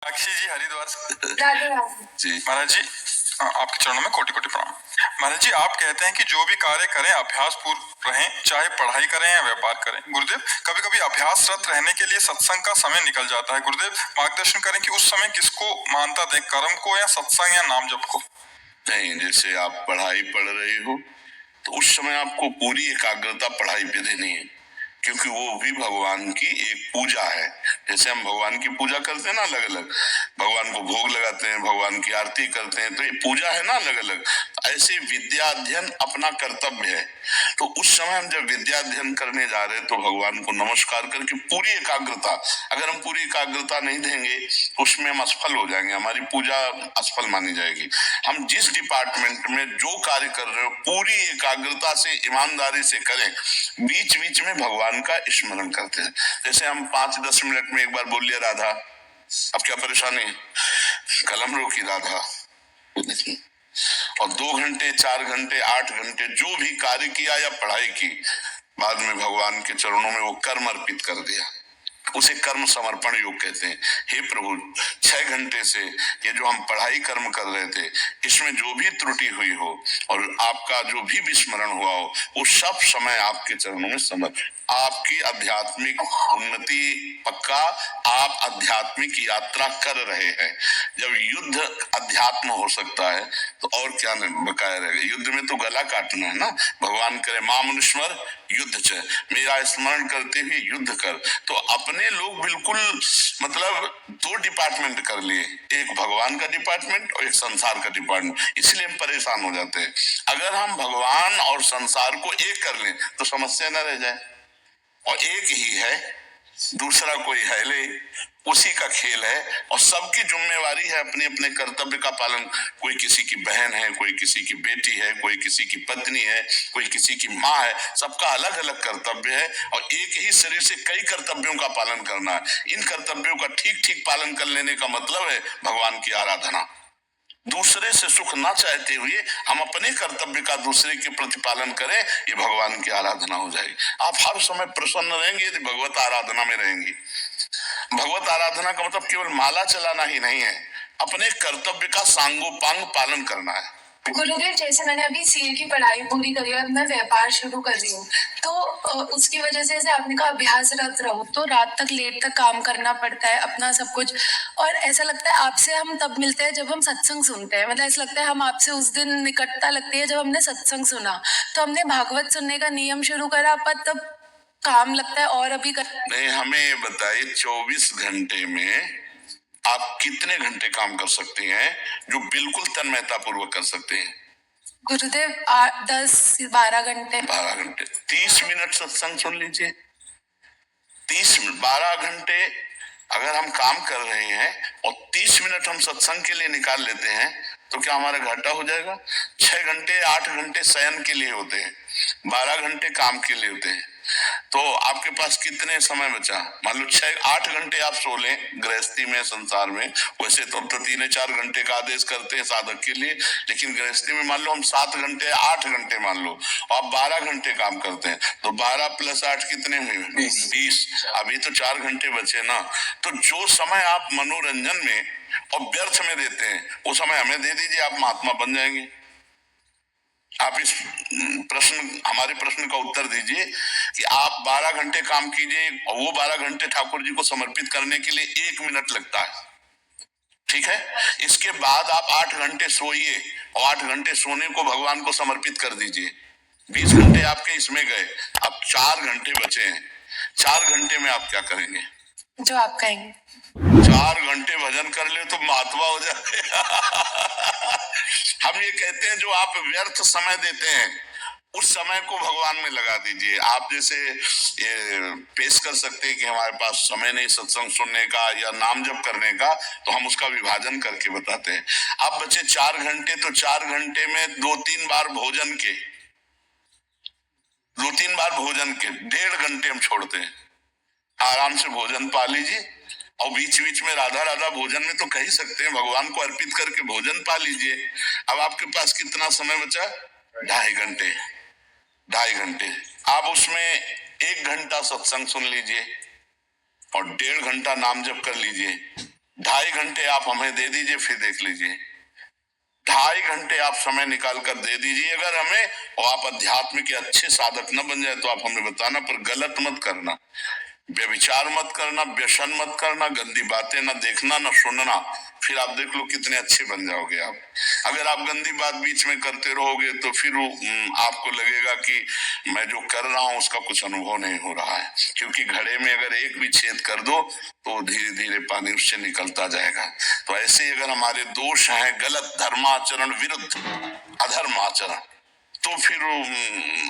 साक्षी जी हरिद्वार से। राधे राधे जी महाराज जी, आपके चरणों में कोटि कोटि प्रणाम। महाराज जी, आप कहते हैं कि जो भी कार्य करें अभ्यास पूर्व रहें, चाहे पढ़ाई करें या व्यापार करें। गुरुदेव, कभी कभी अभ्यासरत रहने के लिए सत्संग का समय निकल जाता है। गुरुदेव मार्गदर्शन करें कि उस समय किसको मानता दें, कर्म को या सत्संग या नाम जप को। नहीं, जैसे आप पढ़ाई पढ़ रहे हो तो उस समय आपको पूरी एकाग्रता पढ़ाई पे देनी है, क्योंकि वो भी भगवान की एक पूजा है। जैसे हम भगवान की पूजा करते हैं ना, अलग अलग भगवान को भोग लगाते हैं, भगवान की आरती करते हैं, तो ये पूजा है ना अलग अलग। ऐसे विद्या अध्ययन अपना कर्तव्य है। तो उस समय हम जब विद्या अध्ययन करने जा रहे हैं तो भगवान को नमस्कार करके पूरी एकाग्रता, अगर हम पूरी एकाग्रता नहीं देंगे तो उसमें हम असफल हो जाएंगे, हमारी पूजा असफल मानी जाएगी। हम जिस डिपार्टमेंट में जो कार्य कर रहे हो पूरी एकाग्रता से, ईमानदारी से करें, बीच बीच में भगवान का स्मरण करते हैं। जैसे हम 5-10 मिनट में एक बार बोलिए राधा, अब क्या परेशानी है, कलम रोकी राधा, और 2 घंटे 4 घंटे 8 घंटे जो भी कार्य किया या पढ़ाई की, बाद में भगवान के चरणों में वो कर्म अर्पित कर दिया, उसे कर्म समर्पण योग कहते हैं। हे प्रभु, 6 घंटे से ये जो हम पढ़ाई कर्म कर रहे थे, इसमें जो भी त्रुटि हुई हो और आपका जो भी विस्मरण हुआ हो, वो सब समय आपके चरणों में समर्पित। आपकी आध्यात्मिक उन्नति पक्का, आप आध्यात्मिक यात्रा कर रहे हैं। जब युद्ध अध्यात्म हो सकता है तो और क्या बकाया रहेगा। युद्ध में तो गला काटना है ना। भगवान करे मां मनुष्वर युद्ध च, मेरा स्मरण करते हुए युद्ध कर। तो अपने लोग बिल्कुल मतलब 2 डिपार्टमेंट कर लिए, एक भगवान का डिपार्टमेंट और एक संसार का डिपार्टमेंट, इसलिए हम परेशान हो जाते हैं। अगर हम भगवान और संसार को एक कर लें तो समस्या न रह जाए, और एक ही है, दूसरा कोई है नहीं, उसी का खेल है, और सबकी जिम्मेवारी है अपने अपने कर्तव्य का पालन। कोई किसी की बहन है, कोई किसी की बेटी है, कोई किसी की पत्नी है, कोई किसी की माँ है, सबका अलग अलग कर्तव्य है, और एक ही शरीर से कई कर्तव्यों का पालन करना है। इन कर्तव्यों का ठीक ठीक पालन कर लेने का मतलब है भगवान की आराधना। दूसरे से सुख ना चाहते हुए हम अपने कर्तव्य का दूसरे के प्रतिपालन करें, ये भगवान की आराधना हो जाएगी। आप हर समय प्रसन्न रहेंगे यदि भगवत आराधना में रहेंगे। भगवत आराधना का मतलब केवल माला चलाना ही नहीं है, अपने कर्तव्य का सांगोपांग पालन करना है। गुरुदेव, जैसे मैंने अभी सीए की पढ़ाई पूरी करी और मैं व्यापार शुरू कर रही हूँ, तो उसकी वजह से जैसे आपने कहा अभ्यासरत रहो, तो रात तक लेट तक काम करना पड़ता है अपना सब कुछ। और ऐसा लगता है आपसे हम तब मिलते हैं जब हम सत्संग सुनते हैं, मतलब ऐसा लगता है हम आपसे उस दिन निकटता लगती है जब हमने सत्संग सुना। तो हमने भागवत सुनने का नियम शुरू करा, पर तब काम लगता है और अभी नहीं, हमें बताइए 24 घंटे में आप कितने घंटे काम कर सकते हैं जो बिल्कुल तन्मयता पूर्वक कर सकते हैं? गुरुदेव 10-12 घंटे। 12 घंटे, 30 मिनट सत्संग सुन लीजिए। 30 मिनट, 12 घंटे अगर हम काम कर रहे हैं और 30 मिनट हम सत्संग के लिए निकाल लेते हैं तो क्या हमारा घाटा हो जाएगा? 6 घंटे 8 घंटे शयन के लिए होते हैं, 12 घंटे काम के लिए होते हैं, तो आपके पास कितने समय बचा? मान लो 6-8 घंटे आप सो लें गृहस्थी में, संसार में। वैसे तो 3-4 घंटे का आदेश करते हैं साधक के लिए, लेकिन गृहस्थी में मान लो हम 7 घंटे 8 घंटे मान लो, और आप 12 घंटे काम करते हैं, तो 12 + 8 कितने हुए? 20। अभी तो 4 घंटे बचे ना। तो जो समय आप मनोरंजन में और व्यर्थ में देते हैं वो समय हमें दे दीजिए, आप महात्मा बन जाएंगे। आप इस हमारे प्रश्न का उत्तर दीजिए कि आप 12 घंटे काम कीजिए और वो 12 घंटे ठाकुर जी को समर्पित करने के लिए 1 मिनट लगता है, ठीक है? इसके बाद आप 8 घंटे सोइए और 8 घंटे सोने को भगवान को समर्पित कर दीजिए। 20 घंटे आपके इसमें गए, अब 4 घंटे बचे हैं। 4 घंटे में आप क्या करेंगे? जो आप कहेंगे। 4 घंटे भजन कर ले तो महात्मा हो जाए। हम ये कहते हैं जो आप व्यर्थ समय देते हैं उस समय को भगवान में लगा दीजिए। आप जैसे ये पेश कर सकते हैं कि हमारे पास समय नहीं सत्संग सुनने का या नाम जप करने का, तो हम उसका विभाजन करके बताते हैं। आप बचे 4 घंटे, तो 4 घंटे में 2-3 बार भोजन के, 2-3 बार भोजन के 1.5 घंटे हम छोड़ते हैं। आराम से भोजन पा लीजिए, और बीच बीच में राधा राधा भोजन में तो कह ही सकते हैं, भगवान को अर्पित करके भोजन पा लीजिए। अब आपके पास कितना समय बचा? 2.5 घंटे। 2.5 घंटे आप उसमें 1 घंटा सत्संग सुन लीजिए और 1.5 घंटा नाम जप कर लीजिए। 2.5 घंटे आप हमें दे दीजिए, फिर देख लीजिए, 2.5 घंटे आप समय निकाल कर दे दीजिए अगर हमें, और आप अध्यात्म के अच्छे साधक न बन जाए तो आप हमें बताना, पर गलत मत करना, व्यभिचार मत करना, व्यसन मत करना, गंदी बातें ना देखना ना सुनना, फिर आप देख लो कितने अच्छे बन जाओगे आप। अगर आप गंदी बात बीच में करते रहोगे तो फिर आपको लगेगा कि मैं जो कर रहा हूं उसका कुछ अनुभव नहीं हो रहा है, क्योंकि घड़े में अगर एक भी छेद कर दो तो धीरे धीरे पानी उससे निकलता जाएगा। तो ऐसे ही अगर हमारे दोष हैं, गलत धर्माचरण विरुद्ध अधर्म आचरण, तो फिर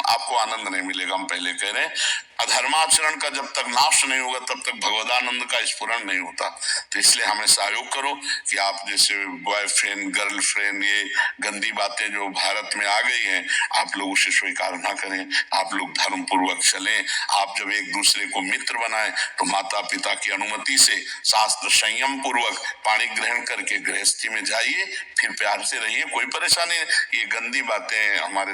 आपको आनंद नहीं मिलेगा। हम पहले कह रहे हैं, अधर्माचरण का जब तक नाश नहीं होगा तब तक भगवदानंद का स्फुरण नहीं होता। तो इसलिए हमें सहयोग करो कि आप जैसे बॉयफ्रेंड गर्लफ्रेंड, ये गंदी बातें जो भारत में आ गई हैं, आप लोग उसे स्वीकार ना करें, आप लोग धर्म पूर्वक चलें। आप जब एक दूसरे को मित्र बनाएं तो माता पिता की अनुमति से शास्त्र संयम पूर्वक पाणी ग्रहण करके गृहस्थी में जाइए, फिर प्यार से रहिए, कोई परेशानी नहीं। ये गंदी बातें हमारे